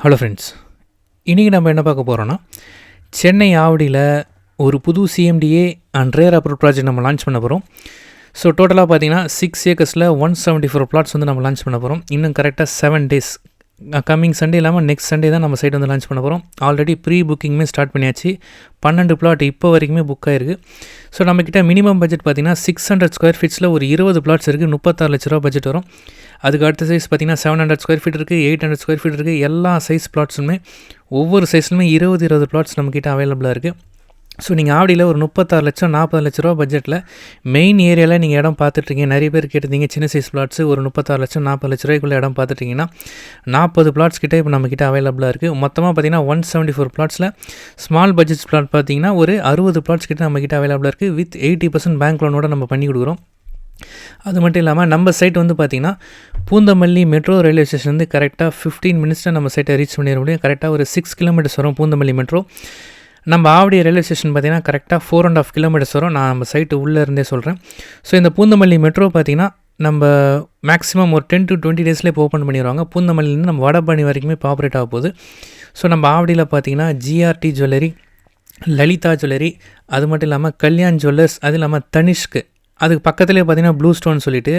Hello friends, இன்றைக்கி நம்ம என்ன பார்க்க போகிறோன்னா, சென்னை ஆவடியில் ஒரு புது CMDA and rare approve project நம்ம லான்ச் பண்ண போகிறோம். ஸோ டோட்டலாக பார்த்தீங்கன்னா 6 ஏக்கர்ஸில் 174 பிளாட்ஸ் வந்து நம்ம லான்ச் பண்ண போகிறோம். இன்னும் கரெக்டாக 7 டேஸ், கம்மிங் சண்டே இல்லாமல் நெக்ஸ்ட் சண்டே தான் நம்ம சைட் வந்து லான்ச் பண்ண போகிறோம். ஆல்ரெடி ப்ரீ புக்கிங்குமே ஸ்டார்ட் பண்ணியாச்சு. 12 பிளாட் இப்போ வரைக்குமே புக் ஆயிருக்கு. ஸோ நம்மக்கிட்ட மினிமம் பட்ஜெட் பார்த்திங்கன்னா 600 ஸ்கொயர் ஃபீட்ஸில் ஒரு 20 பிளாட்ஸ் இருக்குது. 36 லட்ச ரூபா பட்ஜெட் வரும். அதுக்கு அடுத்த சைஸ் பார்த்திங்கன்னா 700 ஸ்கொயர் ஃபீட் இருக்குது, 800 ஸ்கொயர் ஃபீட் இருக்குது. எல்லா சைஸ் பிளாட்ஸுமே ஒவ்வொரு சைஸ்லுமே 20 பிளாட்ஸ் நம்மக்கிட்ட அவைலபிளாக இருக்குது. ஸோ நீங்கள் ஆவடியில் ஒரு 36 லட்சம் 40 லட்ச ரூபா பட்ஜெட்டில் மெயின் ஏரியாவில் நீங்கள் இடம் பார்த்துட்ருக்கீங்க. நிறைய பேர் கேட்டிருந்தீங்க சின்ன சைஸ் பிளாட்ஸு ஒரு 36 லட்சம் 40 லட்ச ரூபாய்க்குள்ளே இடம் பார்த்துட்டிங்கன்னா 40 பிளாட்ஸ் கிட்டே இப்போ நம்மக்கிட்ட அவைலபிளாக இருக்குது. மொத்தமாக பார்த்திங்கன்னா 174 பிளாட்ஸில் ஸ்மால் பட்ஜெட் பிளாட் பார்த்திங்கன்னா ஒரு 60 பிளாட்ஸ் கிட்டே நம்மக்கிட்ட அவைலபிளாக இருக்குது. வித் 80% பேங்க் லோனோட நம்ம பண்ணி கொடுக்குறோம். அது மட்டும் இல்லாமல் நம்ம சைட் வந்து பார்த்திங்கன்னா பூந்தமல்லி மெட்ரோ ரயில்வே ஸ்டேஷன் வந்து கரெக்டாக 15 மினிட்ஸில் நம்ம சைட்டை ரீச் பண்ணிட முடியும். கரெக்டாக ஒரு 6 கிலோமீட்டர்ஸ் வரும் பூந்தமல்லி மெட்ரோ. நம்ம ஆவடி ரயில்வே ஸ்டேஷன் பார்த்திங்கன்னா கரெக்டாக 4.5 கிலோமீட்டர்ஸ் வரும். நான் நம்ம சைட்டு உள்ளே இருந்தே சொல்கிறேன். ஸோ இந்த பூந்தமல்லி மெட்ரோ பார்த்திங்கன்னா நம்ம மேக்ஸிமம் ஒரு 10 to 20 டேஸ்லேயே இப்போ ஓப்பன் பண்ணிடுவாங்க. பூந்தமல்லிலேருந்து நம்ம வடபழனி வரைக்குமே இப்போ ஆப்ரேட் ஆக போகுது. ஸோ நம்ம ஆவடியில் பார்த்திங்கன்னா ஜிஆர்டி ஜுவல்லரி, லலிதா ஜுவல்லரி, அது மட்டும் இல்லாமல் கல்யாண் ஜுவல்லர்ஸ், அது இல்லாமல் தனிஷ்க்கு, அதுக்கு பக்கத்துலேயே பார்த்திங்கன்னா ப்ளூ ஸ்டோன் சொல்லிட்டு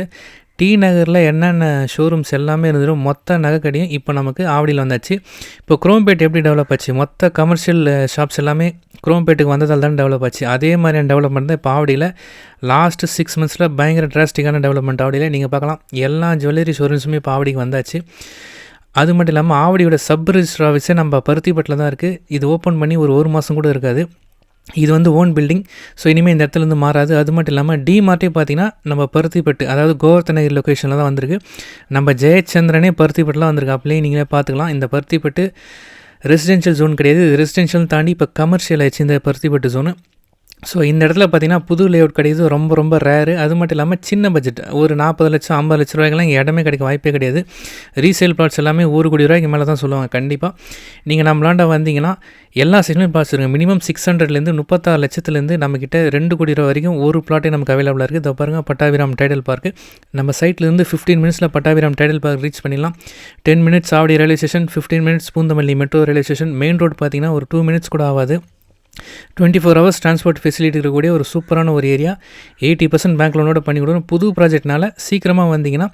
டி நகரில் என்னென்ன ஷோரூம்ஸ் எல்லாமே இருந்துடும். மொத்த நகைக்கடையும் இப்போ நமக்கு ஆவடியில் வந்தாச்சு. இப்போ குரோம்பேட் எப்படி டெவலப் ஆச்சு, மொத்த கமர்ஷியல் ஷாப்ஸ் எல்லாமே குரோம்பேட்டுக்கு வந்ததால் தான் டெவலப் ஆச்சு. அதே மாதிரியான டெவலப்மெண்ட் தான் இப்போ ஆவடியில் லாஸ்ட்டு 6 மந்த்ஸில் பயங்கர டிராஸ்டிக்கான டெவலப்மெண்ட் ஆவடியில் நீங்கள் பார்க்கலாம். எல்லா ஜுவல்லரி ஷோரூம்ஸுமே இப்போ ஆவடிக்கு வந்தாச்சு. அது மட்டும் இல்லாமல் ஆவடியோட சப் ரிஜிஸ்டர் ஆஃபீஸே நம்ம பருத்திப்பட்டில் தான் இருக்குது. இது ஓப்பன் பண்ணி ஒரு மாதம் கூட இருக்காது. இது வந்து ஓன் பில்டிங். ஸோ இனிமேல் இந்த இடத்துலேருந்து மாறாது. அது மட்டும் இல்லாமல் டிமார்ட்டே பார்த்திங்கன்னா நம்ம பருத்திப்பட்டு, அதாவது கோவர்த்தனகிரி லொக்கேஷனில் தான் வந்திருக்கு. நம்ம ஜெயச்சந்திரனே பருத்திப்பட்டில் வந்திருக்கு. அப்படியே நீங்களே பார்த்துக்கலாம். இந்த பருத்திப்பட்டு ரெசிடென்ஷியல் ஜோன் கிடையாது, ரெசிடென்ஷியல் தாண்டி இப்போ கமர்ஷியல் ஆயிடுச்சு இந்த பருத்திப்பட்டு ஜோனு. ஸோ இந்த இடத்துல பார்த்திங்கன்னா புது லேஅவுட் கிடையாது, ரொம்ப ரேரு. அது மட்டும் இல்லாமல் சின்ன பட்ஜெட், ஒரு 40 லட்சம் 50 லட்ச ரூபாய்க்கெல்லாம் இங்கே இடமே கிடைக்க வாய்ப்பே கிடையாது. ரீசேல் பிளாட்ஸ் எல்லாமே 1 கோடி ரூபாய்க்கு மேலே தான் சொல்லுவாங்க. கண்டிப்பாக நீங்கள் நம்மளாண்ட வந்தீங்கன்னா எல்லா சைட்லையும் பிளாட்ஸ் இருக்குது. மினிமம் 600லேருந்து 36 லட்சத்துலேருந்து நம்மக்கிட்ட 2 கோடி ரூபா வரைக்கும் ஒரு பிளாட்டே நமக்கு அவைலபிளாக இருக்குது. இதை பாருங்கள், பட்டாபிராம் டைடல் பார்க்கு. நம்ம சைட்லேருந்து 15 மினிட்ஸில் பட்டாபிராம் டைடல் பார்க் ரீச் பண்ணிடலாம். 10 minutes Avadi railway station, 15 minutes Poonamallee metro railway station. Main road பார்த்திங்கன்னா ஒரு 2 மினிட்ஸ் கூட ஆகாது. 24 ஹவர்ஸ் டிரான்ஸ்போர்ட் ஃபெசிலிட்டி இருக்கக்கூடிய ஒரு சூப்பரான ஒரு ஏரியா. 80% பேங்க் லோனோட பண்ணி கொடுக்கணும். புது ப்ராஜெக்ட்னால சீக்கிரமாக வந்தீங்கன்னா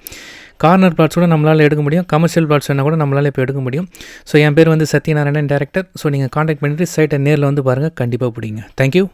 கார்னர் பிளாட்ஸ் கூட நம்மளால் எடுக்க முடியும். கமர்ஷியல் பிளாட்ஸ் வேணால் கூட நம்மளால் இப்போ எடுக்க முடியும். ஸோ என் பேர் வந்து சத்யநாராயணன், டைரக்டர். ஸோ நீங்கள் காண்டாக்ட் பண்ணிவிட்டு சைட்டை நேரில் வந்து பாருங்கள், கண்டிப்பாக பிடிங்க. தேங்க்யூ.